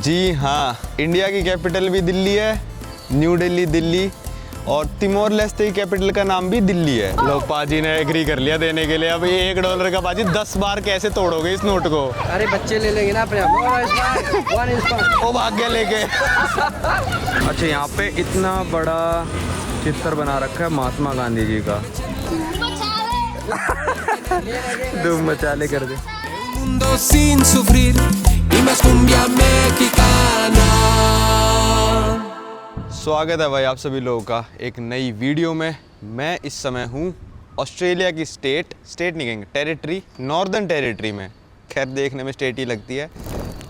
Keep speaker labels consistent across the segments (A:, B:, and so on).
A: जी हाँ, इंडिया की कैपिटल भी दिल्ली है, न्यू दिल्ली दिल्ली, और तिमोर लेस्ते की कैपिटल का नाम भी दिल्ली है। लोग पाजी ने एग्री कर लिया देने के लिए। अब ये $1 का पाजी 10 बार कैसे तोड़ोगे इस नोट को?
B: अरे बच्चे ले लेंगे ना अपने आप।
A: वो भाग गया लेके।
B: अच्छा, यहाँ पे इतना बड़ा चित्र बना रखा है महात्मा गांधी जी का। धूम मचाले कर दे।
A: स्वागत है भाई आप सभी लोगों का एक नई वीडियो में। मैं इस समय हूँ ऑस्ट्रेलिया की स्टेट नहीं कहेंगे, टेरिटरी, नॉर्दर्न टेरिटरी में। खैर देखने में स्टेट ही लगती है।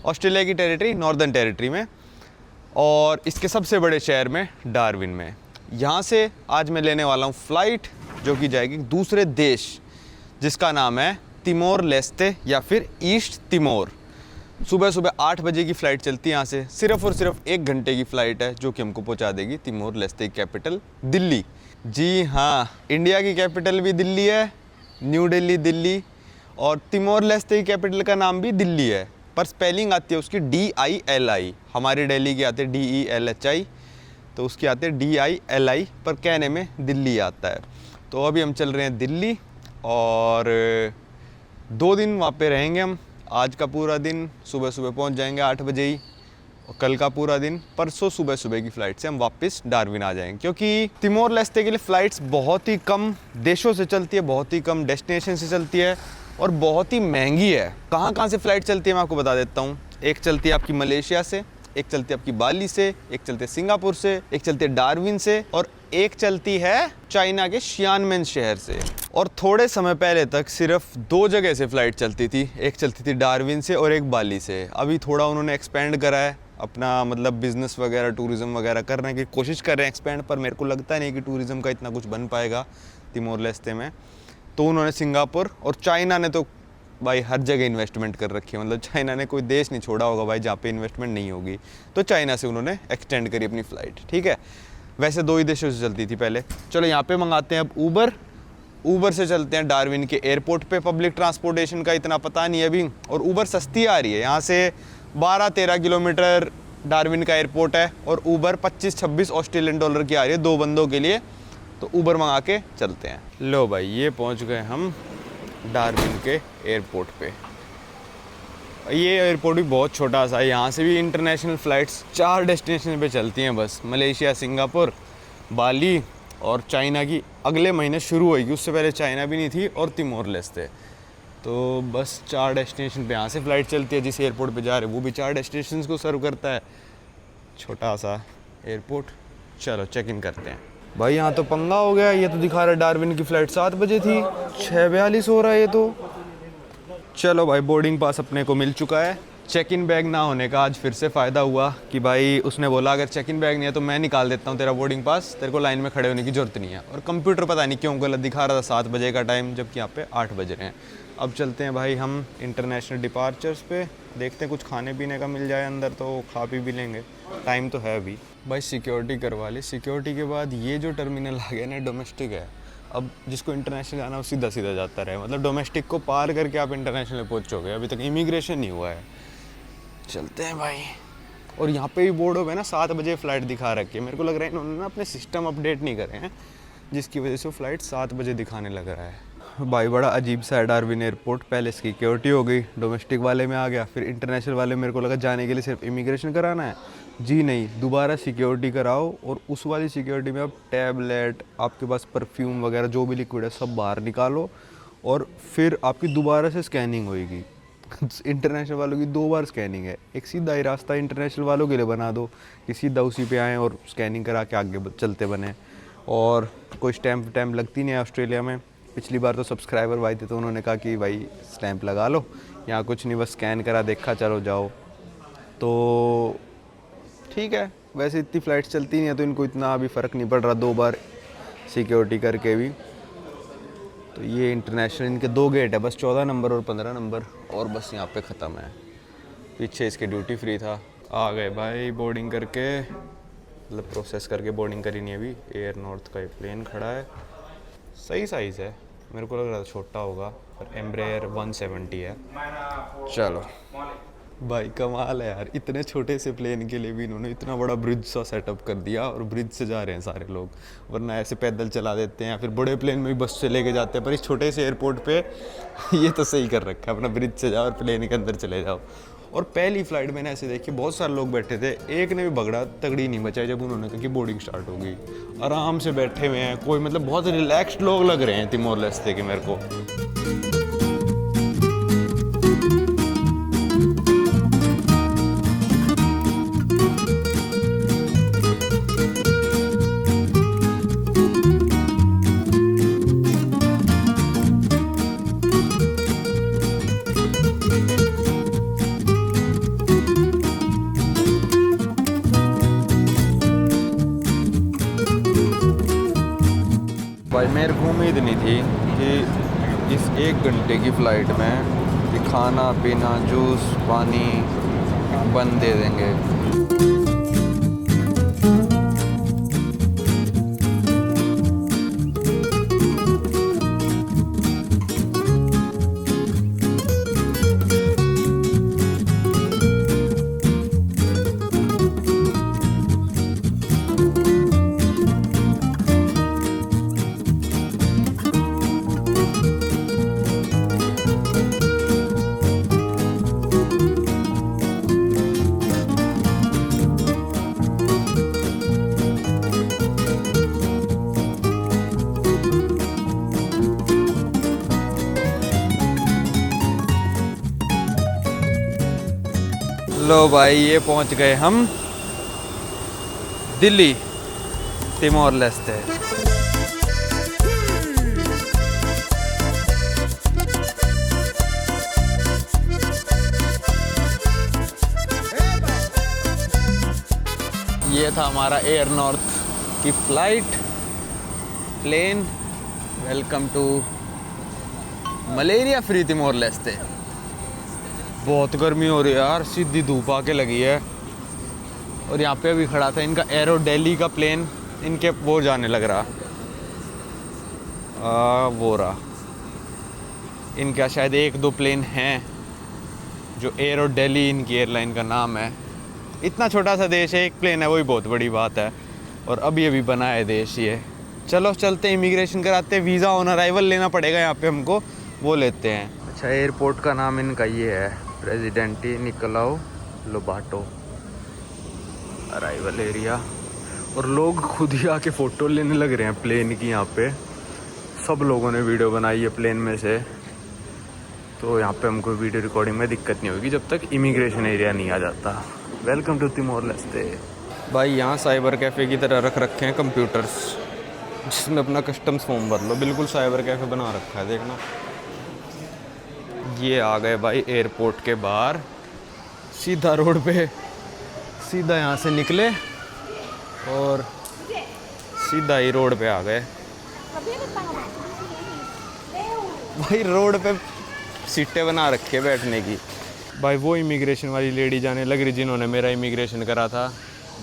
A: ऑस्ट्रेलिया की टेरिटरी, नॉर्दर्न टेरिटरी में, और इसके सबसे बड़े शहर में, डार्विन में। यहाँ से आज मैं लेने वाला हूँ फ़्लाइट जो कि जाएगी दूसरे देश जिसका नाम है तिमोर लेस्ते या फिर ईस्ट तिमोर। सुबह सुबह 8 बजे की फ़्लाइट चलती है यहाँ से। सिर्फ़ और सिर्फ 1 घंटे की फ़्लाइट है जो कि हमको पहुँचा देगी तिमोर लेस्ते की कैपिटल दिल्ली। जी हाँ, इंडिया की कैपिटल भी दिल्ली है, न्यू दिल्ली दिल्ली, और तिमोर लेस्ते की कैपिटल का नाम भी दिल्ली है, पर स्पेलिंग आती है उसकी DILI। हमारी दिल्ली की आती है DELHI, तो उसकी आती है DILI, पर कहने में दिल्ली आता है। तो अभी हम चल रहे हैं दिल्ली और 2 दिन वहाँ पे रहेंगे हम। आज का पूरा दिन, सुबह सुबह पहुँच जाएंगे 8 बजे ही, और कल का पूरा दिन, परसों सुबह सुबह की फ़्लाइट से हम वापस डार्विन आ जाएंगे। क्योंकि तिमोर लेस्ते के लिए फ़्लाइट्स बहुत ही कम देशों से चलती है, बहुत ही कम डेस्टिनेशन से चलती है, और बहुत ही महंगी है। कहाँ से फ़्लाइट चलती है मैं आपको बता देता हूँ। एक चलती है आपकी मलेशिया से, एक चलती है आपकी बाली से, एक चलती है सिंगापुर से, एक चलती है डार्विन से, और एक चलती है चाइना के शियानमेन शहर से। और थोड़े समय पहले तक सिर्फ 2 जगह से फ़्लाइट चलती थी। एक चलती थी डार्विन से और एक बाली से। अभी थोड़ा उन्होंने एक्सपेंड करा है अपना, मतलब बिज़नेस वगैरह, टूरिज़्म वगैरह करने की कोशिश कर रहे हैं एक्सपेंड, पर मेरे को लगता नहीं कि टूरिज़्म का इतना कुछ बन पाएगा तिमोर लेस्ते में। तो उन्होंने सिंगापुर और चाइना ने तो भाई हर जगह इन्वेस्टमेंट कर रखी है। मतलब चाइना ने कोई देश नहीं छोड़ा होगा भाई जहाँ पे इन्वेस्टमेंट नहीं होगी। तो चाइना से उन्होंने एक्सटेंड करी अपनी फ़्लाइट। ठीक है, वैसे 2 ही देशों से चलती थी पहले। चलो यहाँ पे मंगाते हैं अब ऊबर से चलते हैं डार्विन के एयरपोर्ट पे। पब्लिक ट्रांसपोर्टेशन का इतना पता नहीं है अभी, और ऊबर सस्ती आ रही है। यहाँ से 12-13 किलोमीटर डार्विन का एयरपोर्ट है, और ऊबर 25-26 ऑस्ट्रेलियन डॉलर की आ रही है 2 बंदों के लिए। तो ऊबर मंगा के चलते हैं। लो भाई, ये पहुँच गए हम डार्विन के एयरपोर्ट पे। ये एयरपोर्ट भी बहुत छोटा सा है। यहाँ से भी इंटरनेशनल फ़्लाइट्स 4 डेस्टिनेशन पे चलती हैं बस। मलेशिया, सिंगापुर, बाली और चाइना की अगले महीने शुरू होगी। उससे पहले चाइना भी नहीं थी, और तिमोर लेस्ते। तो बस 4 डेस्टिनेशन पे यहाँ से फ़्लाइट चलती है। जिस एयरपोर्ट पे जा रहे हैं वो भी 4 डेस्टिनेशन को सर्व करता है। छोटा सा एयरपोर्ट। चलो चेक इन करते हैं। भाई यहाँ तो पंगा हो गया। ये तो दिखा रहा है डार्विन की फ़्लाइट 7 बजे थी, 6:42 हो रहा है ये तो। चलो भाई, बोर्डिंग पास अपने को मिल चुका है। चेक इन बैग ना होने का आज फिर से फ़ायदा हुआ कि भाई उसने बोला अगर चेक इन बैग नहीं है तो मैं निकाल देता हूँ तेरा बोर्डिंग पास, तेरे को लाइन में खड़े होने की ज़रूरत नहीं है। और कंप्यूटर पता नहीं क्यों गलत दिखा रहा था 7 बजे का टाइम, जबकि यहाँ पे 8 बज रहे हैं। अब चलते हैं भाई हम इंटरनेशनल डिपार्चर्स पे। देखते हैं कुछ खाने पीने का मिल जाए अंदर तो खा पी भी लेंगे। टाइम तो है अभी। भाई सिक्योरिटी करवा ली। सिक्योरिटी के बाद ये जो टर्मिनल आ गया ना, डोमेस्टिक है। अब जिसको इंटरनेशनल जाना है सीधा सीधा जाता रहे। मतलब डोमेस्टिक को पार करके आप इंटरनेशनल में पहुँचोगे। अभी तक इमिग्रेशन नहीं हुआ है। चलते हैं भाई। और यहाँ पे भी बोर्ड पे ना 7 बजे फ़्लाइट दिखा रखी है। मेरे को लग रहा है इन्होंने ना अपने सिस्टम अपडेट नहीं करे हैं, जिसकी वजह से फ़्लाइट 7 बजे दिखाने लग रहा है। भाई बड़ा अजीब सा है डार्विन एयरपोर्ट। पहले सिक्योरिटी हो गई, डोमेस्टिक वाले में आ गया, फिर इंटरनेशनल वाले मेरे को लगा जाने के लिए सिर्फ इमिग्रेशन कराना है। जी नहीं, दोबारा सिक्योरिटी कराओ, और उस वाली सिक्योरिटी में आप टैबलेट, आपके पास परफ्यूम वगैरह जो भी लिक्विड है सब बाहर निकालो, और फिर आपकी दोबारा से स्कैनिंग होएगी। इंटरनेशनल वालों की 2 बार स्कैनिंग है। एक सीधा ही रास्ता इंटरनेशनल वालों के लिए बना दो कि सीधा उसी पे आएँ और स्कैनिंग करा के आगे चलते बने। और कोई स्टैम्प लगती नहीं है ऑस्ट्रेलिया में। पिछली बार तो सब्सक्राइबर भाई थे तो उन्होंने कहा कि भाई स्टैम्प लगा लो। यहाँ कुछ नहीं, बस स्कैन करा, देखा, चलो जाओ। तो ठीक है, वैसे इतनी फ़्लाइट्स चलती नहीं है तो इनको इतना अभी फ़र्क नहीं पड़ रहा 2 बार सिक्योरिटी करके भी। तो ये इंटरनेशनल इनके 2 गेट है बस, 14 नंबर और 15 नंबर, और बस यहाँ पे ख़त्म है। पीछे इसके ड्यूटी फ्री था। आ गए भाई बोर्डिंग करके, मतलब प्रोसेस करके बोर्डिंग करी नहीं अभी। एयर नॉर्थ का ये प्लेन खड़ा है। सही साइज़ है, मेरे को लग रहा था छोटा होगा, पर एम्ब्रेयर 170 है। चलो भाई कमाल है यार, इतने छोटे से प्लेन के लिए भी इन्होंने इतना बड़ा ब्रिज सा सेटअप कर दिया और ब्रिज से जा रहे हैं सारे लोग, वरना ऐसे पैदल चला देते हैं या फिर बड़े प्लेन में भी बस से लेके जाते हैं, पर इस छोटे से एयरपोर्ट पे ये तो सही कर रखा है, अपना ब्रिज से जाओ और प्लेन के अंदर चले जाओ। और पहली फ्लाइट मैंने ऐसे देखी, बहुत सारे लोग बैठे थे, एक ने भी भगड़ा तगड़ी नहीं बचाई जब उन्होंने कहा कि बोर्डिंग स्टार्ट होगी। आराम से बैठे हुए हैं, कोई मतलब बहुत रिलैक्स्ड लोग लग रहे हैं तिमोर लेस्ते के मेरे को। भाई मेरे को उम्मीद नहीं थी कि इस 1 घंटे की फ़्लाइट में ये खाना पीना जूस पानी बंद दे देंगे। लो भाई ये पहुंच गए हम दिल्ली तिमोर लेस्ते। ये था हमारा एयर नॉर्थ की flight plane. Welcome to malaria free Timor Leste. बहुत गर्मी हो रही है यार, सीधी धूप आके लगी है। और यहाँ पे अभी खड़ा था इनका एरो दिल्ली का प्लेन, इनके वो जाने लग रहा वो रहा। इनका शायद 1-2 प्लेन हैं जो एरो दिल्ली इनकी एयरलाइन का नाम है। इतना छोटा सा देश है, 1 प्लेन है, वही बहुत बड़ी बात है। और अभी अभी बना है देश ये। चलो चलते, इमिग्रेशन कराते, वीज़ा ऑन अराइवल लेना पड़ेगा यहाँ पे हमको, वो लेते हैं। अच्छा एयरपोर्ट का नाम इनका ये है, प्रेसिडेंटी निकोलाउ लोबाटो अराइवल एरिया। और लोग खुद ही आके फ़ोटो लेने लग रहे हैं प्लेन की। यहाँ पे सब लोगों ने वीडियो बनाई है प्लेन में से, तो यहाँ पे हमको वीडियो रिकॉर्डिंग में दिक्कत नहीं होगी जब तक इमिग्रेशन एरिया नहीं आ जाता। Welcome to Timor Leste. भाई यहाँ साइबर कैफ़े की तरह रख रखे हैं कंप्यूटर्स, जिसमें अपना कस्टम्स फॉर्म भर लो। बिल्कुल साइबर कैफ़े बना रखा है, देखना। ये आ गए भाई एयरपोर्ट के बाहर, सीधा रोड पे, सीधा यहाँ से निकले और सीधा ही रोड पे आ गए। भाई रोड पे सीटें बना रखी है बैठने की। भाई वो इमिग्रेशन वाली लेडी जाने लग रही जिन्होंने मेरा इमिग्रेशन करा था।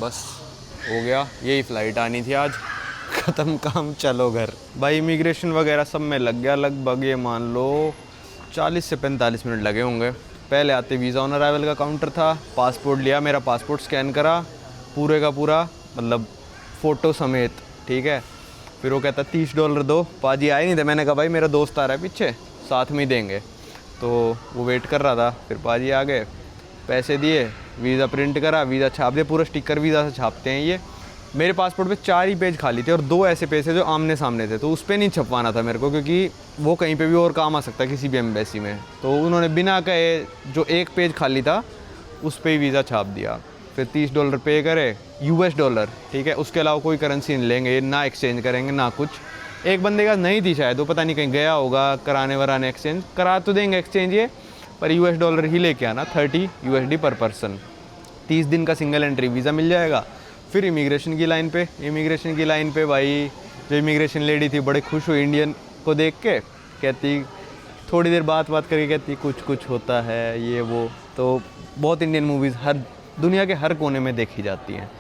A: बस हो गया, यही फ़्लाइट आनी थी आज, ख़त्म काम, चलो घर। भाई इमिग्रेशन वगैरह सब में लग गया लगभग, ये मान लो 40 से 45 मिनट लगे होंगे। पहले आते वीज़ा ऑन अराइवल का काउंटर था, पासपोर्ट लिया, मेरा पासपोर्ट स्कैन करा पूरे का पूरा, मतलब फ़ोटो समेत, ठीक है। फिर वो कहता $30 दो। पाजी आए नहीं थे, मैंने कहा भाई मेरा दोस्त आ रहा है पीछे, साथ में ही देंगे। तो वो वेट कर रहा था, फिर पाजी आ गए, पैसे दिए, वीज़ा प्रिंट करा, वीज़ा छाप दिया, पूरा स्टिकर वीज़ा से छापते हैं ये। मेरे पासपोर्ट पे 4 ही पेज खाली थे और 2 ऐसे पेज थे जो आमने सामने थे, तो उस पर नहीं छपवाना था मेरे को, क्योंकि वो कहीं पे भी और काम आ सकता है किसी भी एम्बेसी में। तो उन्होंने बिना कहे जो 1 पेज खाली था उस पर ही वीज़ा छाप दिया। फिर $30 पे करे, $, ठीक है। उसके अलावा कोई करेंसी नहीं लेंगे, ना एक्सचेंज करेंगे ना कुछ। एक बंदे का नहीं थी शायद, वो पता नहीं कहीं गया होगा कराने वराने एक्सचेंज, करा तो देंगे एक्सचेंज ये, पर $, ही लेके आना, $30 पर पर्सन। 30 दिन का सिंगल एंट्री वीज़ा मिल जाएगा। फिर इमिग्रेशन की लाइन पे भाई जो इमिग्रेशन लेडी थी बड़े खुश हुई इंडियन को देख के, कहती, थोड़ी देर बात करके कहती कुछ कुछ होता है ये वो। तो बहुत इंडियन मूवीज़ हर दुनिया के हर कोने में देखी जाती हैं।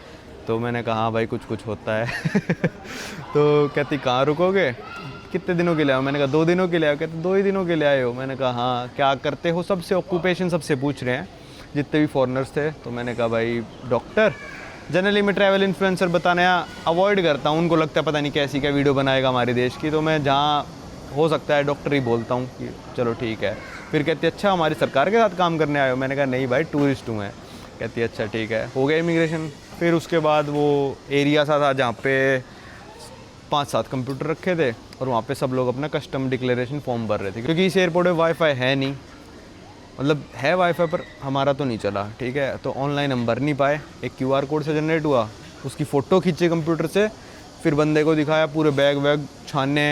A: तो मैंने कहा हाँ भाई कुछ कुछ होता है। तो कहती कहाँ रुकोगे, कितने दिनों के लिए आओ? मैंने कहा 2 दिनों के लिए आओ। कहते 2 ही दिनों के लिए आए हो? मैंने कहा हाँ। क्या करते हो? सबसे ऑक्यूपेशन सबसे पूछ रहे हैं, जितने भी फॉरेनर्स थे। तो मैंने कहा भाई डॉक्टर, जनरली मैं ट्रैवल इन्फ्लुएंसर बताना अवॉइड करता हूँ, उनको लगता है पता नहीं कैसी क्या वीडियो बनाएगा हमारे देश की, तो मैं जहाँ हो सकता है डॉक्टर ही बोलता हूँ कि चलो ठीक है। फिर कहती है अच्छा हमारी सरकार के साथ काम करने आए हो? मैंने कहा नहीं भाई टूरिस्ट हूँ मैं। कहती है अच्छा ठीक है, हो गया इमिग्रेशन। फिर उसके बाद वो एरिया सा था जहाँ पे 5-7 कंप्यूटर रखे थे और वहाँ पे सब लोग अपना कस्टम डिक्लेरेशन फॉर्म भर रहे थे, क्योंकि इस एयरपोर्ट में वाईफाई है नहीं, मतलब है वाईफाई पर हमारा तो नहीं चला, ठीक है। तो ऑनलाइन हम भर नहीं पाए, एक QR कोड से जनरेट हुआ, उसकी फ़ोटो खींचे कंप्यूटर से, फिर बंदे को दिखाया, पूरे बैग वैग छाने,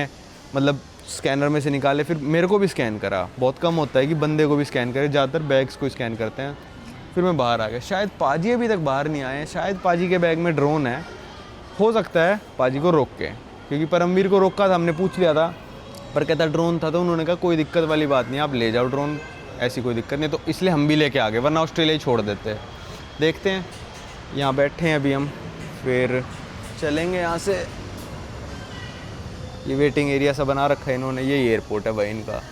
A: मतलब स्कैनर में से निकाले, फिर मेरे को भी स्कैन करा। बहुत कम होता है कि बंदे को भी स्कैन करे, ज़्यादातर बैग्स को स्कैन करते हैं। फिर मैं बाहर आ गया। शायद पाजी अभी तक बाहर नहीं आए हैं, शायद पाजी के बैग में ड्रोन है, हो सकता है पाजी को रोक के, क्योंकि परमवीर को रोका था, हमने पूछ लिया था, पर कहता ड्रोन था, तो उन्होंने कहा कोई दिक्कत वाली बात नहीं, आप ले जाओ ड्रोन, ऐसी कोई दिक्कत नहीं। तो इसलिए हम भी लेके आ गए, वरना ऑस्ट्रेलिया ही छोड़ देते। देखते हैं, यहाँ बैठे हैं अभी हम, फिर चलेंगे यहाँ से। ये वेटिंग एरिया सा बना रखा है इन्होंने, ये एयरपोर्ट है भाई इनका।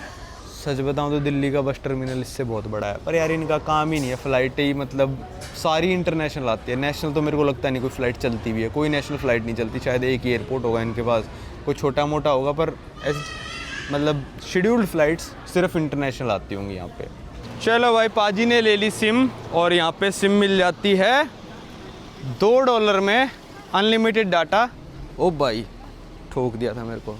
A: सच बताऊँ तो दिल्ली का बस टर्मिनल इससे बहुत बड़ा है, पर यार इनका काम ही नहीं है, फ़्लाइट ही मतलब सारी इंटरनेशनल आती है। नेशनल तो मेरे को लगता नहीं कोई फ़्लाइट चलती भी है, कोई नेशनल फ़्लाइट नहीं चलती। शायद एक ही एयरपोर्ट होगा इनके पास, कोई छोटा मोटा होगा, पर ऐसे मतलब शेड्यूल्ड फ़्लाइट्स सिर्फ इंटरनेशनल आती होंगी यहाँ पे। चलो भाई, पाजी ने ले ली सिम, और यहाँ पे सिम मिल जाती है $2 में अनलिमिटेड डाटा। ओ भाई ठोक दिया था मेरे को।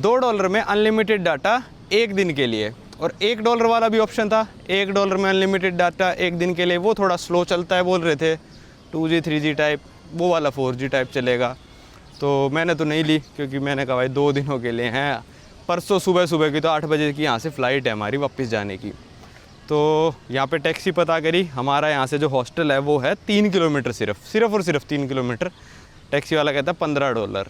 A: $2 में अनलिमिटेड डाटा 1 दिन के लिए, और $1 वाला भी ऑप्शन था, $1 में अनलिमिटेड डाटा 1 दिन के लिए। वो थोड़ा स्लो चलता है बोल रहे थे, 2G 3G टाइप, वो वाला 4G टाइप चलेगा। तो मैंने तो नहीं ली, क्योंकि मैंने कहा भाई 2 दिनों के लिए हैं, परसों सुबह की तो 8 बजे की यहाँ से फ़्लाइट है हमारी वापस जाने की। तो यहाँ पे टैक्सी पता करी, हमारा यहाँ से जो हॉस्टल है वो है 3 किलोमीटर, सिर्फ और सिर्फ 3 किलोमीटर। टैक्सी वाला कहता है $15।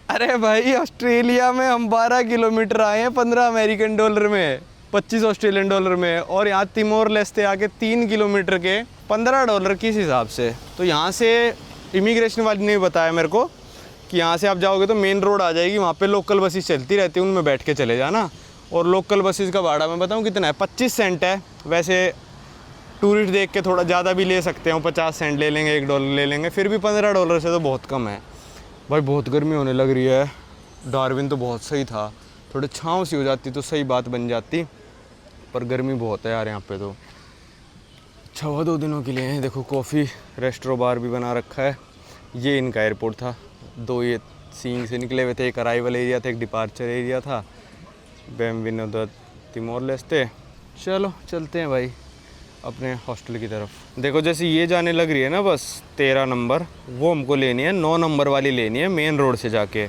A: अरे भाई ऑस्ट्रेलिया में हम 12 किलोमीटर आए हैं $15 में, $25 में, और यहाँ तिमोर लेस्ते आके 3 किलोमीटर के $15 किस हिसाब से? तो यहाँ से इमिग्रेशन वाली ने बताया मेरे को कि यहाँ से आप जाओगे तो मेन रोड आ जाएगी, वहाँ पे लोकल बसेस चलती रहती है, उनमें बैठ के चले जाना। और लोकल बसेस का भाड़ा मैं बताऊँ कितना है, 25 सेंट है। वैसे टूरिस्ट देख के थोड़ा ज़्यादा भी ले सकते हैं, 50 सेंट ले लेंगे, $1 ले लेंगे, फिर भी $15 से तो बहुत कम है। भाई बहुत गर्मी होने लग रही है। डार्विन तो बहुत सही था, थोड़ी छाँव सी हो जाती तो सही बात बन जाती, पर गर्मी बहुत है यार यहाँ पे। तो अच्छा हुआ 2 दिनों के लिए हैं। देखो कॉफ़ी रेस्टोरेंट बार भी बना रखा है। ये इनका एयरपोर्ट था, 2 ये सींग से निकले हुए थे, एक अराइवल एरिया था, एक डिपार्चर एरिया था। बेनविनुतो तिमोर लेस्ते। चलो चलते हैं भाई अपने हॉस्टल की तरफ। देखो जैसे ये जाने लग रही है ना बस 13 नंबर, वो हमको लेनी है 9 नंबर वाली लेनी है, मेन रोड से जाके।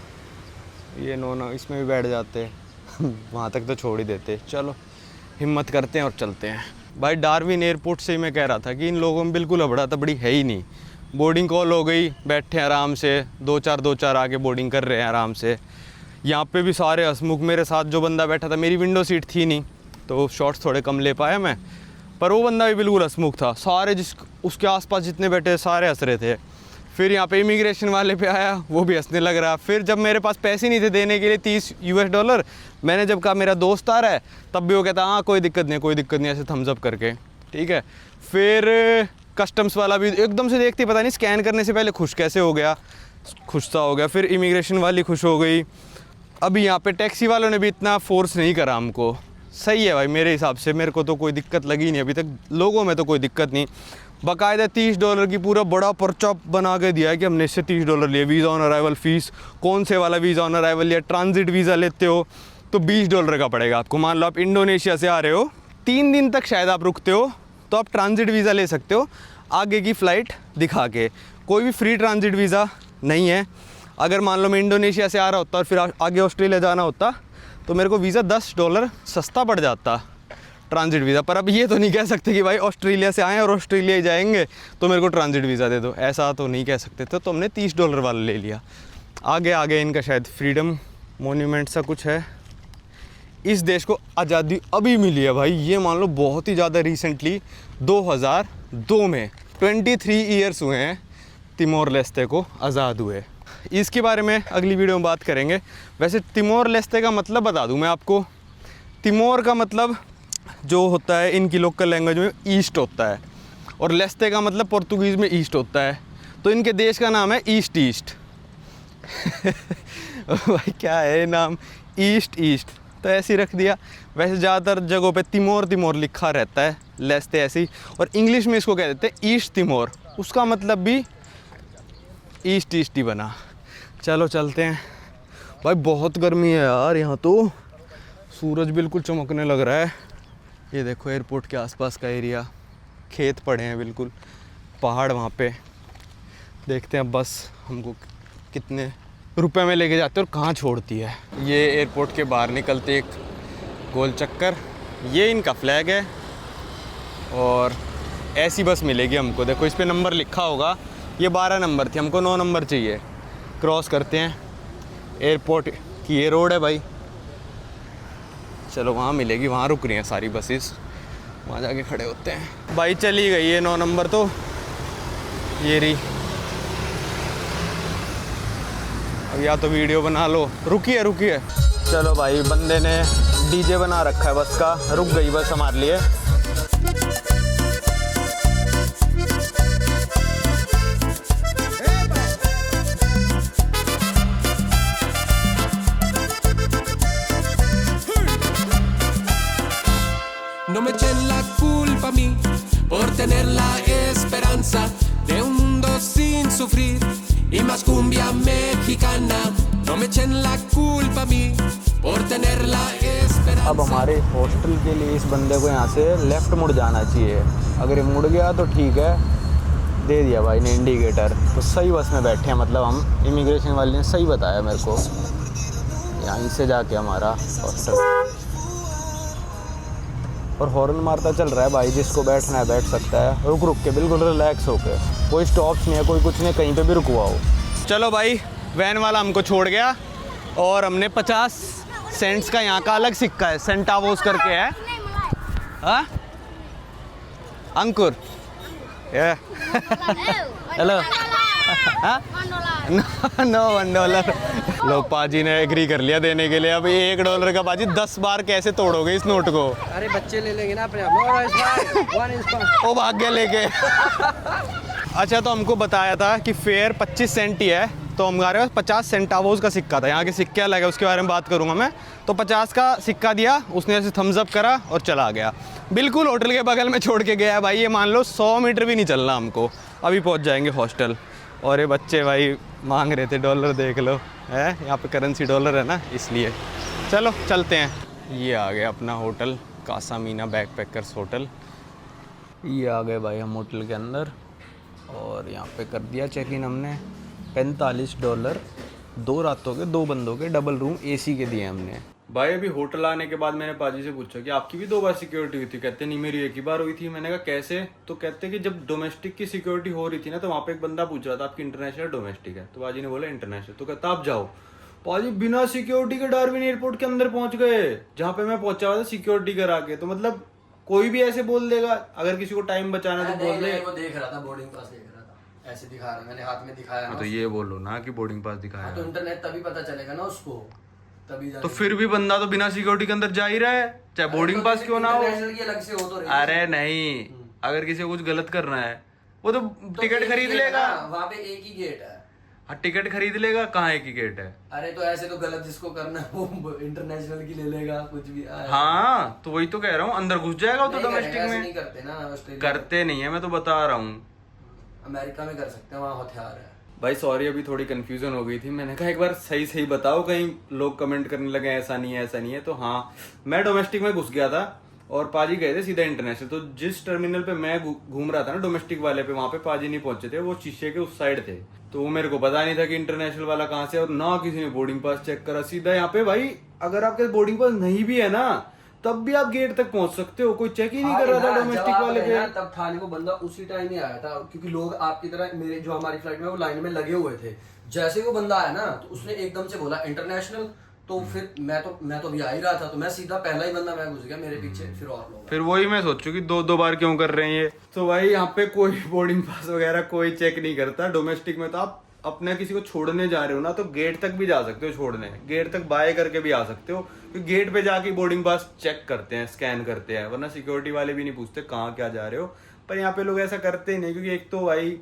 A: ये 9 इसमें भी बैठ जाते वहाँ तक तो छोड़ ही देते। चलो हिम्मत करते हैं और चलते हैं भाई। डार्विन एयरपोर्ट से ही मैं कह रहा था कि इन लोगों में बिल्कुल अबड़ा तबड़ी है ही नहीं। बोर्डिंग कॉल हो गई, बैठे आराम से, 2-4 आके बोर्डिंग कर रहे हैं आराम से। यहाँ पे भी सारे हंसमुख, मेरे साथ जो बंदा बैठा था, मेरी विंडो सीट थी नहीं तो शॉट्स थोड़े कम ले पाया मैं, पर वो बंदा भी बिल्कुल हंसमुख था। सारे उसके आसपास जितने बैठे सारे हंस रहे थे। फिर यहाँ पे इमिग्रेशन वाले पे आया, वो भी हंसने लग रहा। फिर जब मेरे पास पैसे नहीं थे देने के लिए $30, मैंने जब कहा मेरा दोस्त आ रहा है, तब भी वो कहता हाँ कोई दिक्कत नहीं, ऐसे थम्स अप करके, ठीक है। फिर कस्टम्स वाला भी एकदम से देखते पता नहीं स्कैन करने से पहले खुश कैसे हो गया, खुश सा हो गया। फिर इमिग्रेशन वाली खुश हो गई। अभी यहाँ पे टैक्सी वालों ने भी इतना फोर्स नहीं करा हमको। सही है भाई, मेरे हिसाब से मेरे को तो कोई दिक्कत लगी नहीं अभी तक, लोगों में तो कोई दिक्कत नहीं। बाकायदा $30 की पूरा बड़ा पर्चा बना के दिया है कि हमने इससे $30 लिए। वीज़ा ऑन अराइवल फ़ीस, कौन से वाला वीज़ा ऑन अराइवल लिया, ट्रांजिट वीज़ा लेते हो तो $20 का पड़ेगा आपको। मान लो आप इंडोनेशिया से आ रहे हो, 3 दिन तक शायद आप रुकते हो, तो आप ट्रांजिट वीज़ा ले सकते हो आगे की फ़्लाइट दिखा के। कोई भी फ्री ट्रांजिट वीज़ा नहीं है। अगर मान लो मैं इंडोनेशिया से आ रहा होता और फिर आगे ऑस्ट्रेलिया जाना होता तो मेरे को वीज़ा $10 सस्ता पड़ जाता ट्रांजिट वीज़ा। पर अब ये तो नहीं कह सकते कि भाई ऑस्ट्रेलिया से आए और ऑस्ट्रेलिया ही जाएंगे तो मेरे को ट्रांजिट वीज़ा दे दो, ऐसा तो नहीं कह सकते थे। तो हमने $30 वाला ले लिया। आगे इनका शायद फ्रीडम मोन्यूमेंट सा कुछ है। इस देश को आज़ादी अभी मिली है भाई, ये मान लो बहुत ही ज़्यादा रिसेंटली, 2002 में 23 ईयर्स हुए हैं तिमोर लेस्ते को आज़ाद हुए। इसके बारे में अगली वीडियो में बात करेंगे। वैसे तिमोर लेस्ते का मतलब बता दूं मैं आपको। तिमोर का मतलब जो होता है इनकी लोकल लैंग्वेज में ईस्ट होता है, और लेस्ते का मतलब पुर्तगीज़ में ईस्ट होता है, तो इनके देश का नाम है ईस्ट ईस्ट। भाई क्या है नाम, ईस्ट ईस्ट, तो ऐसे ही रख दिया। वैसे ज़्यादातर जगहों पे तिमोर तिमोर लिखा रहता है, लेस्ते ऐसे ही, और इंग्लिश में इसको कह देते हैं ईस्ट तिमोर, उसका मतलब भी ईस्ट ईस्ट ही बना। चलो चलते हैं भाई, बहुत गर्मी है यार यहाँ तो, सूरज बिल्कुल चमकने लग रहा है। ये देखो एयरपोर्ट के आसपास का एरिया, खेत पड़े हैं बिल्कुल, पहाड़ वहाँ पे। देखते हैं बस हमको कितने रुपए में लेके जाते हैं और कहाँ छोड़ती है। ये एयरपोर्ट के बाहर निकलते एक गोल चक्कर, ये इनका फ्लैग है, और ऐसी बस मिलेगी हमको। देखो इस पे नंबर लिखा होगा, ये 12 नंबर थी, हमको 9 नंबर चाहिए। क्रॉस करते हैं एयरपोर्ट की, ये रोड है भाई, चलो वहाँ मिलेगी, वहाँ रुक रही हैं सारी बसेस, वहाँ जाके खड़े होते हैं। भाई चली गई है 9 नंबर, तो ये रही। अब या तो वीडियो बना लो, रुकिए रुकिए। चलो भाई, बंदे ने डीजे बना रखा है बस का, रुक गई बस हमारे लिए।
C: No me echen la culpa a mí por tener la esperanza de un mundo sin sufrir y más cumbia mexicana. No me echen la culpa a mí por tener la esperanza.
A: अब हमारे hostel के लिए इस बंदे को यहाँ से left मुड़ जाना चाहिए, अगर ये मुड़ गया तो ठीक है, दे दिया भाई ने इंडिकेटर, तो सही बस में बैठे हैं। मतलब हम इमिग्रेशन वाले ने सही बताया मेरे को, यहीं से जाके हमारा हॉस्टल। और हॉर्न मारता चल रहा है भाई, जिसको बैठना है बैठ सकता है, रुक रुक के, बिल्कुल रिलैक्स होके, कोई स्टॉप्स नहीं है, कोई कुछ नहीं, कहीं पे भी रुकवाओ। चलो भाई, वैन वाला हमको छोड़ गया, और हमने 50 सेंट्स का यहाँ का अलग सिक्का है, सेंटावोस करके है। हाँ अंकुर, हेलो, नो $1। लो पाजी ने एग्री कर लिया देने के लिए। अब $1 का पाजी 10 बार कैसे तोड़ोगे इस नोट को?
B: अरे बच्चे ले लेंगे ना अपने आप।
A: वो भाग गया लेके। अच्छा, तो हमको बताया था कि फेयर 25 सेंट ही है, तो हमारे पास 50 सेंटावोस का सिक्का था। यहाँ के सिक्के अलग है, उसके बारे में बात करूँगा मैं। तो 50 का सिक्का दिया उसने, ऐसे थम्स अप करा और चला गया। बिल्कुल होटल के बगल में छोड़ के गया है भाई, ये मान लो 100 मीटर भी नहीं चलना हमको, अभी पहुँच जाएंगे हॉस्टल। और ये बच्चे भाई मांग रहे थे डॉलर, देख लो है, यहाँ पे करेंसी डॉलर है ना, इसलिए। चलो चलते हैं। ये आ गया अपना hotel, Casa Mina backpackers hotel. ये आ गए भाई हम होटल के अंदर, और यहाँ पे कर दिया चेक इन हमने। $45, 2 रातों के 2 बंदों के डबल रूम AC के दिए हमने। भाई अभी होटल आने के बाद मैंने पाजी से पूछा कि आपकी भी 2 बार सिक्योरिटी हुई थी? कहते नहीं, मेरी 1 ही बार हुई थी। मैंने कहा कैसे? तो कहते कि जब डोमेस्टिक की सिक्योरिटी हो रही थी ना, तो वहाँ पे एक बंदा पूछ रहा था आपकी इंटरनेशनल डोमेस्टिक है? तो पाजी ने बोला इंटरनेशनल। तो कहता आप जाओ। पाजी बिना सिक्योरिटी के डार्विन एयरपोर्ट के अंदर पहुंच गए, जहाँ पे मैं पहुंचा हुआ था सिक्योरिटी करा के। तो मतलब कोई भी ऐसे बोल देगा, अगर किसी को टाइम बचाना तो बोल दे।
D: वो देख रहा था, बोर्डिंग पास देख रहा था, ऐसे दिखा रहा, मैंने हाथ में दिखाया ना।
A: तो ये बोलो ना कि बोर्डिंग पास दिखाया।
D: तो इंटरनेट तभी पता चलेगा ना उसको, तभी
A: तो फिर भी बंदा तो बिना सिक्योरिटी के अंदर जा ही रहा है, चाहे बोर्डिंग पास क्यों ना हो।
D: इंटरनेशनल की अलग से हो तो रही।
A: अरे नहीं, अगर किसी को कुछ गलत करना है वो तो टिकट खरीद लेगा।
D: वहाँ पे एक ही गेट है।
A: हाँ टिकट खरीद लेगा, कहाँ एक ही गेट है?
D: अरे तो ऐसे तो गलत जिसको करना है वो इंटरनेशनल की ले लेगा, कुछ भी।
A: हाँ तो वही तो कह रहा हूँ, अंदर घुस जाएगा वो तो डोमेस्टिक में।
D: नहीं करते ना ऑस्ट्रेलिया,
A: करते नहीं है, मैं तो बता रहा हूँ।
D: अमेरिका में कर सकते हैं, वहाँ हथियार है।
A: भाई सॉरी, अभी थोड़ी कंफ्यूजन हो गई थी। मैंने कहा एक बार सही सही बताओ, कहीं लोग कमेंट करने लगे ऐसा नहीं है ऐसा नहीं है। तो हाँ, मैं डोमेस्टिक में घुस गया था और पाजी गए थे सीधा इंटरनेशनल। तो जिस टर्मिनल पे मैं घूम रहा था ना डोमेस्टिक वाले पे, वहां पे पाजी नहीं पहुंचे थे, वो शीशे के उस साइड थे। तो वो मेरे को पता नहीं था कि इंटरनेशनल वाला कहाँ से, और ना किसी ने बोर्डिंग पास चेक करा। सीधा यहाँ पे भाई अगर आपके बोर्डिंग पास नहीं भी है ना, तब भी आप गेट तक पहुंच सकते हो, कोई चेक ही नहीं कर रहा था डोमेस्टिक वाले पे।
D: तब थाने को बंदा उसी टाइम ही आया था, क्योंकि लोग आपकी तरह मेरे जो हमारी फ्लाइट में वो लाइन में लगे हुए थे। जैसे वो बंदा आया ना, तो उसने एकदम से बोला इंटरनेशनल। तो फिर मैं तो अभी आ ही रहा था, तो मैं सीधा पहला ही बंदा मैं घुस गया, मेरे पीछे फिर और लोग।
A: फिर वही मैं सोचू कि 2 बार क्यों कर रहे हैं ये। तो भाई यहाँ पे कोई बोर्डिंग पास वगैरह कोई चेक नहीं करता। डोमेस्टिक में तो आप अपने किसी को छोड़ने जा रहे हो ना तो गेट तक भी जा सकते हो छोड़ने, गेट तक बाय करके भी आ सकते हो, क्योंकि गेट पे जाके बोर्डिंग पास चेक करते हैं, स्कैन करते हैं, वरना सिक्योरिटी वाले भी नहीं पूछते कहाँ क्या जा रहे हो। पर यहाँ पे लोग ऐसा करते ही नहीं, क्योंकि एक तो भाई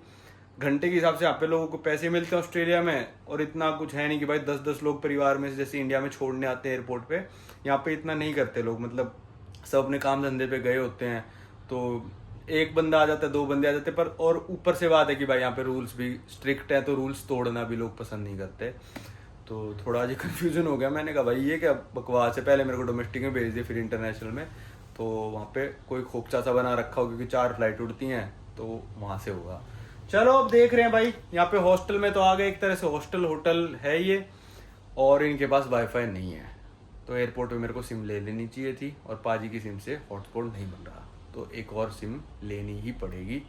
A: घंटे के हिसाब से यहाँ पे लोगों को पैसे मिलते हैं ऑस्ट्रेलिया में, और इतना कुछ है नहीं कि भाई 10-10 लोग परिवार में से जैसे इंडिया में छोड़ने आते हैं एयरपोर्ट पे, यहाँ पे इतना नहीं करते लोग। मतलब सब अपने काम धंधे पे गए होते हैं, तो एक बंदा आ जाता है, 2 बंदे आ जाते हैं, पर और ऊपर से बात है कि भाई यहाँ पे रूल्स भी स्ट्रिक्ट है, तो रूल्स तोड़ना भी लोग पसंद नहीं करते। तो थोड़ा आज कन्फ्यूजन हो गया, मैंने कहा भाई ये क्या बकवास है, पहले मेरे को डोमेस्टिक में भेज दिए फिर इंटरनेशनल में, तो वहाँ पे कोई खोपचा सा बना रखा हो, क्योंकि 4 फ्लाइट उड़ती हैं तो वहाँ से होगा। चलो अब देख रहे हैं भाई, यहाँ पे हॉस्टल में तो आ गए, एक तरह से हॉस्टल होटल है ये, और इनके पास वाईफाई नहीं है, तो एयरपोर्ट पे मेरे को सिम ले लेनी चाहिए थी, और पाजी की सिम से हॉटस्पॉट नहीं बन रहा, तो एक और सिम लेनी ही पड़ेगी।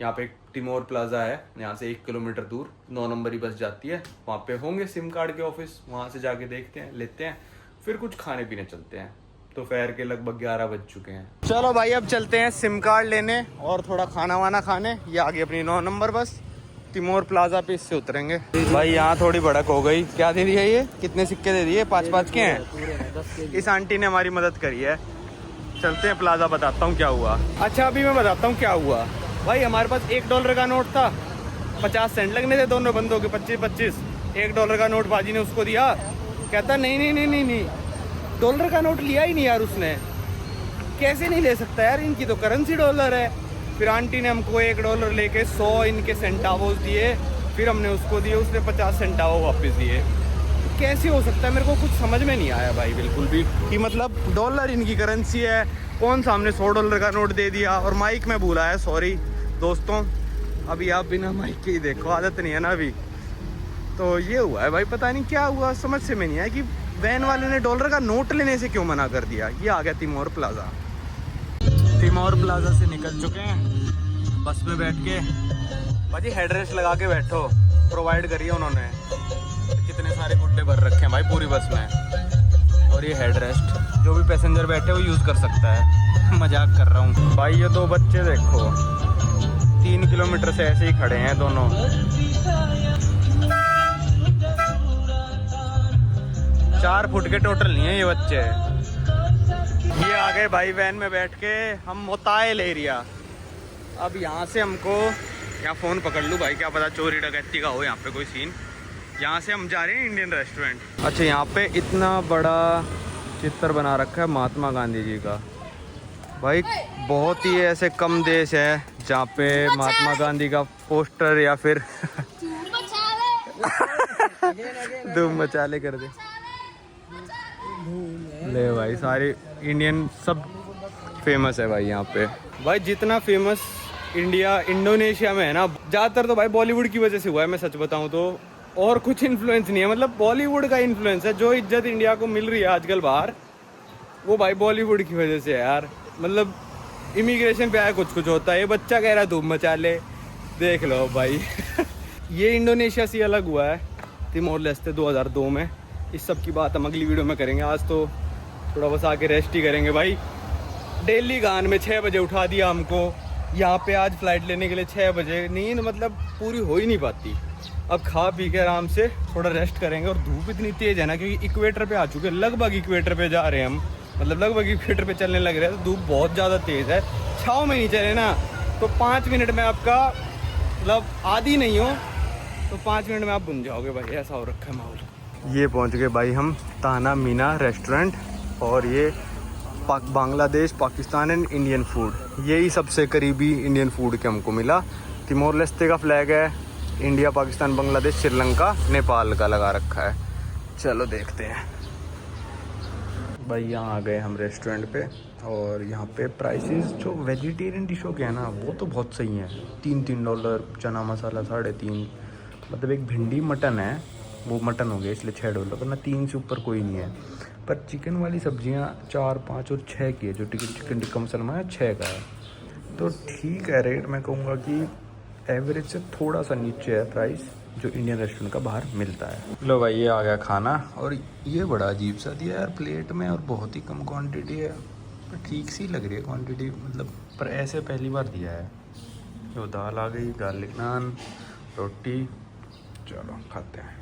A: यहाँ पे एक टिमोर प्लाजा है, यहाँ से 1 किलोमीटर दूर 9 नंबर ही बस जाती है, वहाँ पे होंगे सिम कार्ड के ऑफिस, वहाँ से जाके देखते हैं, लेते हैं, फिर कुछ खाने पीने चलते हैं। तो दोपहर के लगभग 11 बज चुके हैं। चलो भाई अब चलते हैं सिम कार्ड लेने और थोड़ा खाना वाना खाने। ये आ गई अपनी 9 नंबर बस, टिमोर प्लाजा पे इससे उतरेंगे। भाई यहाँ थोड़ी भड़क हो गई। क्या दे दिया ये, कितने सिक्के दे दिए? 5-5 के हैं। इस आंटी ने हमारी मदद करी है। चलते हैं प्लाजा, बताता हूँ क्या हुआ। अच्छा अभी मैं बताता हूँ क्या हुआ। भाई हमारे पास $1 का नोट था, 50 सेंट लगने थे दोनों बंदों के, 25-25। $1 का नोट बाजी ने उसको दिया, कहता नहीं, डॉलर का नोट लिया ही नहीं यार उसने। कैसे नहीं ले सकता यार, इनकी तो करेंसी डॉलर है। फिर आंटी ने हमको $1 लेके 100 इनके सेंटावोस दिए, फिर हमने उसको दिए, उसने 50 सेंटावो वापस दिए। कैसे हो सकता है, मेरे को कुछ समझ में नहीं आया भाई बिल्कुल भी, कि मतलब डॉलर इनकी करेंसी है, कौन सा हमने $100 का नोट दे दिया। और माइक में भूला है, सॉरी दोस्तों, अभी आप बिना माइक के ही देखो, आदत नहीं है ना अभी। तो ये हुआ है भाई, पता नहीं क्या हुआ, समझ से में नहीं आया कि वैन वाले ने $1 का नोट लेने से क्यों मना कर दिया। ये आ गया टिमोर प्लाजा। टिमोर प्लाजा से निकल चुके हैं, बस में बैठ के। भाई हेडरेस्ट लगा के बैठो, प्रोवाइड करिए उन्होंने। कितने सारे गुड्डे भर रखे हैं भाई पूरी बस में। और ये हेडरेस्ट जो भी पैसेंजर बैठे वो यूज़ कर सकता है। मजाक कर रहा हूँ भाई। ये 2 बच्चे देखो 3 किलोमीटर से ऐसे ही खड़े हैं दोनों। 4 फुट के टोटल नहीं है ये बच्चे। ये आ गए भाई वैन में बैठ के हम मोतायल एरिया। अब यहाँ से हमको, यहाँ फ़ोन पकड़ लूँ भाई, क्या पता चोरी डकैती का हो यहाँ पे कोई सीन। यहाँ से हम जा रहे हैं इंडियन रेस्टोरेंट। अच्छा यहाँ पे इतना बड़ा चित्र बना रखा है महात्मा गांधी जी का। भाई बहुत ही ऐसे कम देश है जहाँ पे महात्मा गांधी का पोस्टर या फिर धूम मचाले कर दे। ले भाई सारे इंडियन सब फेमस है भाई यहाँ पे। भाई जितना फेमस इंडोनेशिया में है ना, ज़्यादातर तो भाई बॉलीवुड की वजह से हुआ है, मैं सच बताऊँ तो। और कुछ इन्फ्लुएंस नहीं है, मतलब बॉलीवुड का इन्फ्लुएंस है। जो इज्जत इंडिया को मिल रही है आजकल बाहर, वो भाई बॉलीवुड की वजह से है यार। मतलब इमिग्रेशन पे आया कुछ होता है। ये बच्चा कह रहा है धूम मचा ले, देख लो भाई। ये इंडोनेशिया से अलग हुआ है, तिमोर लेस्ते 2002 में। इस सब की बात हम अगली वीडियो में करेंगे। आज तो थोड़ा बस आके रेस्ट ही करेंगे भाई। दिल्ली गान में 6 बजे उठा दिया हमको, यहाँ पे आज फ्लाइट लेने के लिए 6 बजे। नींद मतलब पूरी हो ही नहीं पाती। अब खा पी के आराम से थोड़ा रेस्ट करेंगे। और धूप इतनी तेज़ है ना, क्योंकि इक्वेटर पे आ चुके हैं, लगभग इक्वेटर पे जा रहे हैं हम, मतलब लगभग इक्वेटर पे चलने लग रहे हैं। तो धूप बहुत ज़्यादा तेज़ है। छाँव में नहीं चले ना तो 5 मिनट में आपका, मतलब आदि नहीं हो तो 5 मिनट में आप बुन जाओगे भाई, ऐसा हो रखा है माहौल। ये पहुंच गए भाई हम ताना मीना रेस्टोरेंट। और ये Bangladesh, Pakistan and Indian food, यही सबसे करीबी इंडियन फूड के हमको मिला। तिमोर लेस्ते का फ्लैग है, इंडिया, पाकिस्तान, बांग्लादेश, श्रीलंका, नेपाल का लगा रखा है। चलो देखते हैं भाई। यहाँ आ गए हम रेस्टोरेंट पे, और यहाँ पे प्राइसेस जो वेजिटेरियन डिशों के हैं ना, वो तो बहुत सही हैं। $3 चना मसाला 3.5, मतलब एक भिंडी मटन है, वो मटन हो गया इसलिए $6, वरना 3 से ऊपर कोई नहीं है। पर चिकन वाली सब्जियां 4, 5 और 6 की है। जो चिकन टिक्का मसाला है 6 का है, तो ठीक है रेट। मैं कहूँगा कि एवरेज से थोड़ा सा नीचे है प्राइस जो इंडियन रेस्टोरेंट का बाहर मिलता है। लो भाई ये आ गया खाना, और ये बड़ा अजीब सा दिया यार प्लेट में, और बहुत ही कम क्वांटिटी है, पर ठीक सी लग रही है क्वांटिटी, मतलब पर ऐसे पहली बार दिया है। जो दाल आ गई, गार्लिक नान, रोटी,
B: चलो खाते हैं।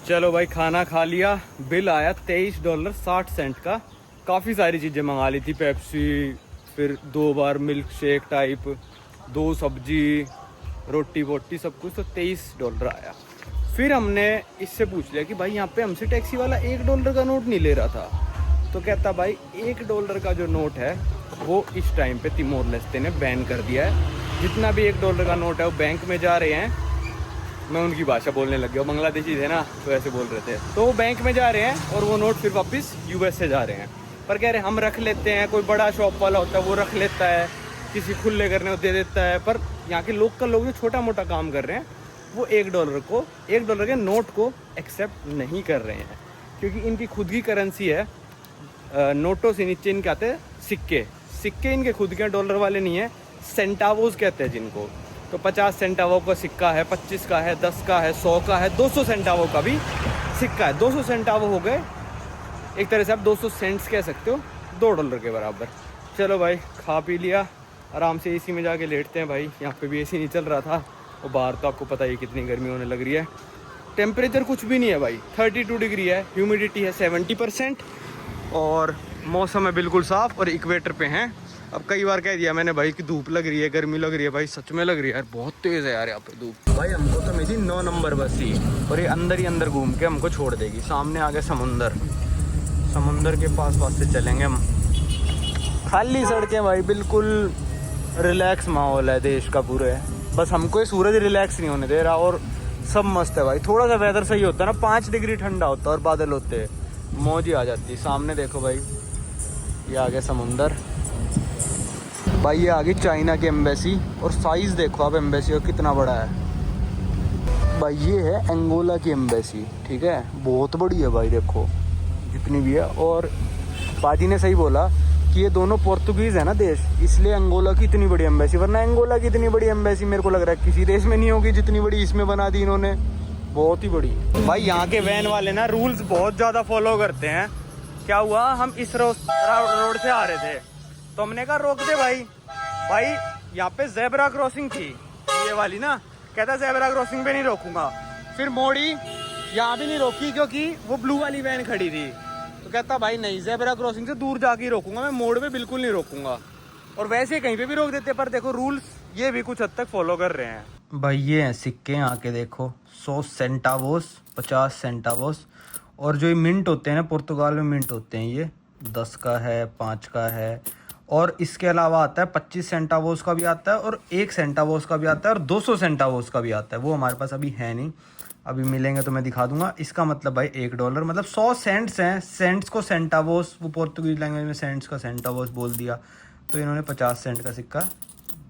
A: चलो भाई खाना खा लिया, बिल आया $23.60 का। काफ़ी सारी चीज़ें मंगा ली थी, पेप्सी, फिर 2 बार मिल्क शेक टाइप, 2 सब्जी, रोटी वोटी सब कुछ, तो $23 आया। फिर हमने इससे पूछ लिया कि भाई यहाँ पे हमसे टैक्सी वाला $1 का नोट नहीं ले रहा था। तो कहता भाई $1 का जो नोट है वो इस टाइम पे तिमोर लेस्ते ने बैन कर दिया है। जितना भी $1 का नोट है वो बैंक में जा रहे हैं। मैं उनकी भाषा बोलने लग गया, बांग्लादेशी थे ना तो ऐसे बोल रहे थे। तो वो बैंक में जा रहे हैं और वो नोट फिर वापस यूएस से जा रहे हैं। पर कह रहे हम रख लेते हैं, कोई बड़ा शॉप वाला होता है वो रख लेता है, किसी खुले करने को दे देता है। पर यहाँ के लोकल लोग जो छोटा मोटा काम कर रहे हैं वो $1 के नोट को एक्सेप्ट नहीं कर रहे हैं, क्योंकि इनकी खुद की करेंसी है। नोटों से नीचे इनके आते हैं सिक्के इनके खुद के डॉलर वाले नहीं है, सेंटावोस कहते हैं जिनको। तो 50 सेंटावो का सिक्का है, 25 का है, 10 का है, 100 का है, 200 सेंटावो का भी सिक्का है। 200 सेंटावो हो गए, एक तरह से आप 200 सेंट्स कह सकते हो, $2 के बराबर। चलो भाई खा पी लिया, आराम से एसी में जाके लेटते हैं भाई। यहाँ पे भी एसी नहीं चल रहा था, और बाहर तो आपको पता ही कितनी गर्मी होने लग रही है। टेम्परेचर कुछ भी नहीं है भाई, 32 डिग्री है, ह्यूमिडिटी है 70%, और मौसम है बिल्कुल साफ़, और इक्वेटर पे हैं। अब कई बार कह दिया मैंने भाई कि धूप लग रही है, गर्मी लग रही है, भाई सच में लग रही है यार, बहुत तेज़ है यार यहाँ पे धूप। भाई हमको तो मिली 9 नंबर बस ही, और ये अंदर ही अंदर घूम के हमको छोड़ देगी। सामने आ गया समुंदर के पास से चलेंगे हम। खाली सड़कें भाई, बिल्कुल रिलैक्स माहौल है देश का पूरे। बस हमको ये सूरज रिलैक्स नहीं होने दे रहा, और सब मस्त है भाई। थोड़ा सा वेदर सही होता है ना, 5 डिग्री ठंडा होता है और बादल होते हैं, मौज ही आ जाती है। सामने देखो भाई, ये आ गया समुंदर भाई। ये आ गई चाइना की एम्बेसी, और साइज़ देखो आप एम्बेसी का कितना बड़ा है भाई। ये है अंगोला की एम्बेसी, ठीक है, बहुत बड़ी है भाई, देखो जितनी भी है। और पाजी ने सही बोला कि ये दोनों पोर्तुगीज़ है ना देश, इसलिए अंगोला की इतनी बड़ी एम्बेसी। वरना अंगोला की इतनी बड़ी एम्बेसी मेरे को लग रहा है किसी देश में नहीं होगी जितनी बड़ी इसमें बना दी इन्होंने, बहुत ही बड़ी। भाई यहाँ के वैन वाले ना रूल्स बहुत ज़्यादा फॉलो करते हैं। क्या हुआ, हम इस रोड से आ रहे थे, तो हमने कहा रोक दे भाई यहाँ पे ज़ेब्रा क्रॉसिंग थी ये वाली ना। कहता ज़ेब्रा क्रॉसिंग पे नहीं रोकूंगा। फिर मोड़ी, यहाँ भी नहीं रोकी क्योंकि वो ब्लू वाली वैन खड़ी थी। तो कहता भाई नहीं, ज़ेब्रा क्रॉसिंग से दूर जाके ही रोकूंगा मैं, मोड़ पे बिल्कुल नहीं रोकूंगा। और वैसे कहीं पे भी रोक देते, पर देखो रूल्स ये भी कुछ हद तक फॉलो कर रहे हैं भाई। ये हैं सिक्के, यहाँ के देखो 100 सेंटावोस, 50 सेंटावोस। और जो ये मिंट होते हैं ना, पुर्तगाल में मिंट होते हैं, ये 10 का है, 5 का है। और इसके अलावा आता है 25 सेंटावोस का भी आता है, और 1 सेंटावोस का भी आता है, और 200 सेंटावोस का भी आता है। वो हमारे पास अभी है नहीं, अभी मिलेंगे तो मैं दिखा दूंगा। इसका मतलब भाई $1 मतलब 100 सेंट्स हैं। सेंट्स को सेंटावोस, वो पोर्तुगीज लैंग्वेज में सेंट्स का सेंटावोस बोल दिया। तो इन्होंने 50 सेंट का सिक्का,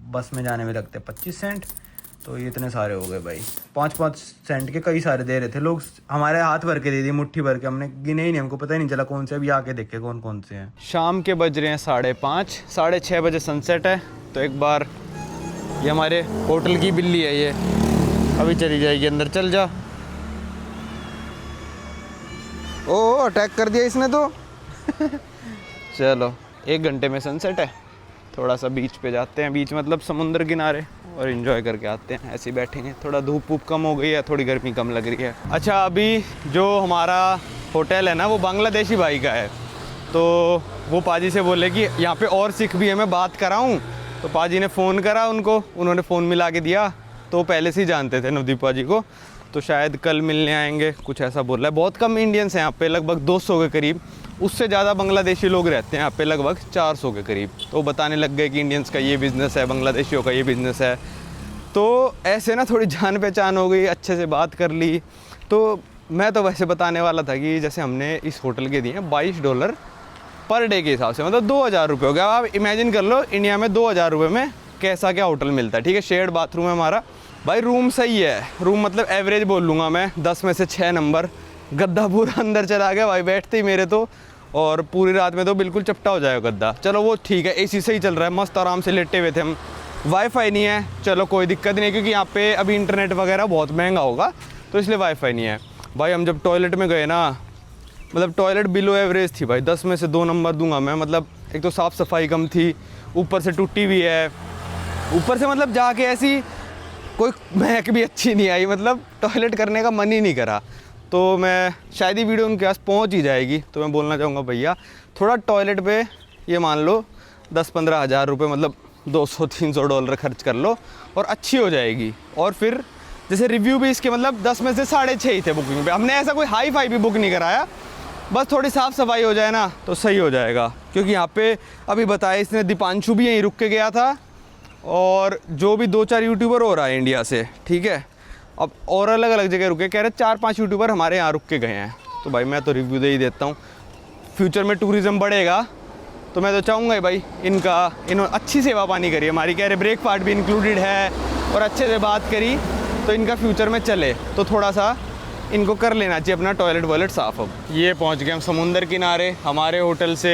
A: बस में जाने में लगते हैं 25 सेंट। तो ये इतने सारे हो गए भाई, 5-5 सेंट के कई सारे दे रहे थे लोग। हमारे हाथ भर के दे दिए, मुट्ठी भर के, हमने गिने ही नहीं, हमको पता ही नहीं चला कौन से। अभी आके देखे कौन कौन से हैं। शाम के बज रहे हैं 5:30, 6:30 बजे सनसेट है। तो एक बार ये हमारे होटल की बिल्ली है, ये अभी चली जाएगी अंदर। चल जा। ओ अटैक कर दिया इसने तो। चलो 1 घंटे में सनसेट है, थोड़ा सा बीच पे जाते हैं। बीच मतलब समुद्र किनारे, और एंजॉय करके आते हैं। ऐसे ही बैठेंगे, थोड़ा धूप वूप कम हो गई है, थोड़ी गर्मी कम लग रही है। अच्छा, अभी जो हमारा होटल है ना वो बांग्लादेशी भाई का है। तो वो पाजी से बोले कि यहाँ पे और सिख भी है, मैं बात कराऊँ। तो पाजी ने फ़ोन करा उनको, उन्होंने फ़ोन मिला के दिया। तो पहले से ही जानते थे नवदीप पाजी को, तो शायद कल मिलने आएंगे, कुछ ऐसा बोल रहा है। बहुत कम इंडियंस हैं यहाँ पे, लगभग 200 के करीब। उससे ज़्यादा बांग्लादेशी लोग रहते हैं यहाँ पे, लगभग 400 के करीब। तो बताने लग गए कि इंडियंस का ये बिज़नेस है, बांग्लादेशियों का ये बिज़नेस है। तो ऐसे ना थोड़ी जान पहचान हो गई, अच्छे से बात कर ली। तो मैं तो वैसे बताने वाला था कि जैसे हमने इस होटल के दिए हैं $22 पर डे के हिसाब से, मतलब 2000 रुपये हो गया। आप इमेजिन कर लो इंडिया में 2000 रुपये में कैसा क्या होटल मिलता है। ठीक है, शेयर्ड बाथरूम है हमारा भाई। रूम सही है, रूम मतलब एवरेज बोल लूँगा मैं, 10 में से 6 नंबर। गद्दा पूरा अंदर चला गया भाई बैठते ही मेरे तो, और पूरी रात में तो बिल्कुल चपटा हो जाएगा गद्दा। चलो वो ठीक है, एसी सही चल रहा है, मस्त आराम से लेटे हुए थे हम। वाईफाई नहीं है, चलो कोई दिक्कत नहीं है, क्योंकि यहाँ पे अभी इंटरनेट वगैरह बहुत महंगा होगा, तो इसलिए वाईफाई नहीं है भाई। हम जब टॉयलेट में गए ना, मतलब टॉयलेट बिलो एवरेज थी भाई, 10 में से 2 नंबर दूंगा मैं। मतलब एक तो साफ़ सफाई कम थी, ऊपर से टूटी हुई है, ऊपर से मतलब जाके ऐसी कोई महक भी अच्छी नहीं आई, मतलब टॉयलेट करने का मन ही नहीं करा। तो मैं शायद ही वीडियो उनके पास पहुंच ही जाएगी, तो मैं बोलना चाहूँगा भैया थोड़ा टॉयलेट पे ये मान लो 10-15 हज़ार रुपये, मतलब $200-300 खर्च कर लो और अच्छी हो जाएगी। और फिर जैसे रिव्यू भी इसके मतलब 10 में से 6.5 ही थे बुकिंग पे। हमने ऐसा कोई हाई फाई भी बुक नहीं कराया, बस थोड़ी साफ़ सफाई हो जाए ना तो सही हो जाएगा। क्योंकि यहाँ पे अभी बताया इसने, दीपांशु भी यहीं रुक के गया था और जो भी 2-4 यूट्यूबर हो रहा है इंडिया से, ठीक है। अब और अलग अलग जगह रुके, कह रहे 4-5 यूट्यूबर हमारे यहाँ रुक के गए हैं। तो भाई मैं तो रिव्यू दे ही देता हूँ। फ्यूचर में टूरिज़्म बढ़ेगा तो मैं तो चाहूँगा ही भाई इन्होंने अच्छी सेवा पानी करी हमारी। कह रहे ब्रेकफास्ट भी इंक्लूडेड है और अच्छे से बात करी तो इनका फ्यूचर में चले, तो थोड़ा सा इनको कर लेना चाहिए अपना टॉयलेट वॉयलेट साफ़। अब ये पहुँच गए हम समुंदर किनारे। हमारे होटल से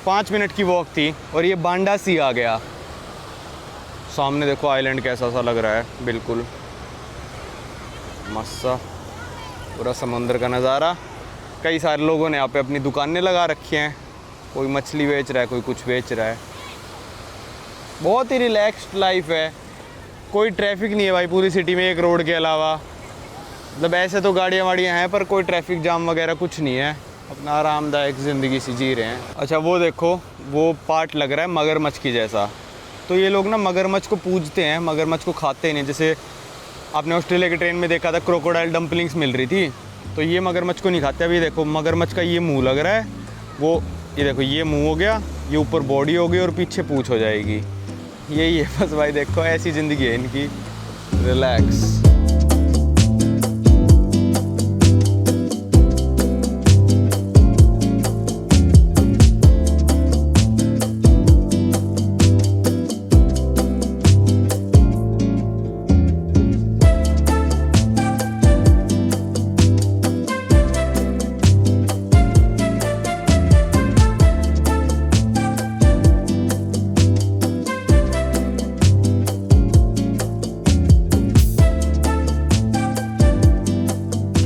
A: 5 मिनट की वॉक थी और ये बांडा सी आ गया। सामने देखो आइलैंड कैसा सा लग रहा है, बिल्कुल मस्त सा पूरा समुंदर का नज़ारा। कई सारे लोगों ने यहाँ पे अपनी दुकानें लगा रखी हैं, कोई मछली बेच रहा है, कोई कुछ बेच रहा है। बहुत ही रिलैक्स्ड लाइफ है, कोई ट्रैफिक नहीं है भाई पूरी सिटी में एक रोड के अलावा। मतलब ऐसे तो गाड़ियाँ वाड़ियाँ हैं पर कोई ट्रैफिक जाम वगैरह कुछ नहीं है, अपना आरामदायक ज़िंदगी सी जी रहे हैं। अच्छा वो देखो, वो पार्ट लग रहा है मगरमच्छ की जैसा। तो ये लोग ना मगरमच्छ को पूजते हैं, मगरमच्छ को खाते नहीं। जैसे आपने ऑस्ट्रेलिया के ट्रेन में देखा था क्रोकोडाइल डम्पलिंग्स मिल रही थी, तो ये मगरमच्छ को नहीं खाते। अभी देखो मगरमच्छ का ये मुंह लग रहा है, वो ये देखो ये मुंह हो गया, ये ऊपर बॉडी हो गई और पीछे पूंछ हो जाएगी। यही है बस भाई, देखो ऐसी ज़िंदगी है इनकी, रिलैक्स।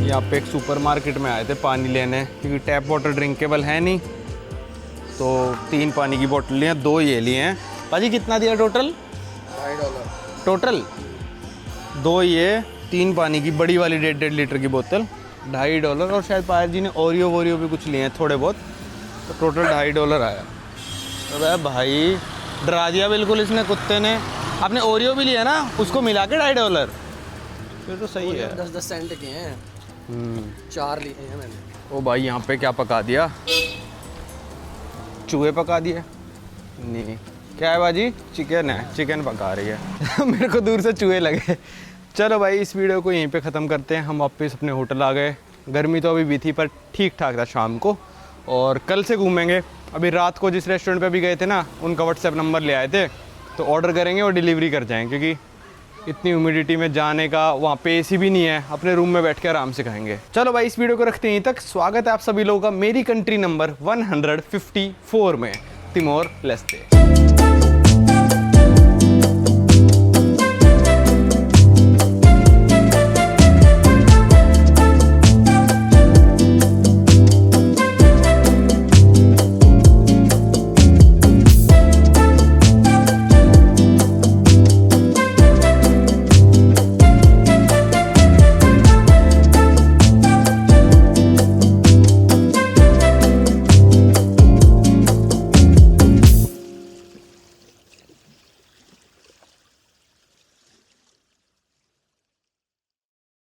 A: यहाँ पे एक सुपरमार्केट में आए थे पानी लेने, क्योंकि टैप वाटर ड्रिंकेबल है नहीं, तो 3 पानी की बोतल लिए, 2 ये लिए हैं। पाजी कितना दिया टोटल? $2.5 टोटल। 2 ये, 3 पानी की बड़ी वाली 1.5 लीटर की बोतल, $2.5। और शायद पायर जी ने ओरियो वोरियो भी कुछ लिए हैं थोड़े बहुत, तो टोटल $2.5 आया। तो भाई डरा दिया बिल्कुल इसने कुत्ते ने। आपने ओरियो भी लिया ना, उसको मिला के $2.5, फिर तो सही है।
D: 10-10 सेंट के हैं। 4 लिए हैं मैंने।
A: ओ भाई यहाँ पे क्या पका दिया? चूहे पका दिए? नहीं, क्या है बाजी? चिकन है, चिकन पका रही है। मेरे को दूर से चूहे लगे। चलो भाई इस वीडियो को यहीं पे ख़त्म करते हैं। हम वापस अपने होटल आ गए। गर्मी तो अभी भी थी पर ठीक ठाक था शाम को, और कल से घूमेंगे। अभी रात को जिस रेस्टोरेंट पे भी गए थे ना, उनका व्हाट्सएप नंबर ले आए थे, तो ऑर्डर करेंगे और डिलीवरी कर जाएंगे। क्योंकि इतनी ह्यूमिडिटी में जाने का, वहाँ पे एसी भी नहीं है, अपने रूम में बैठ के आराम से खाएंगे। चलो भाई इस वीडियो को रखते हैं यहीं तक। स्वागत है आप सभी लोगों का मेरी कंट्री नंबर 154 में, तिमोर लेस्ते।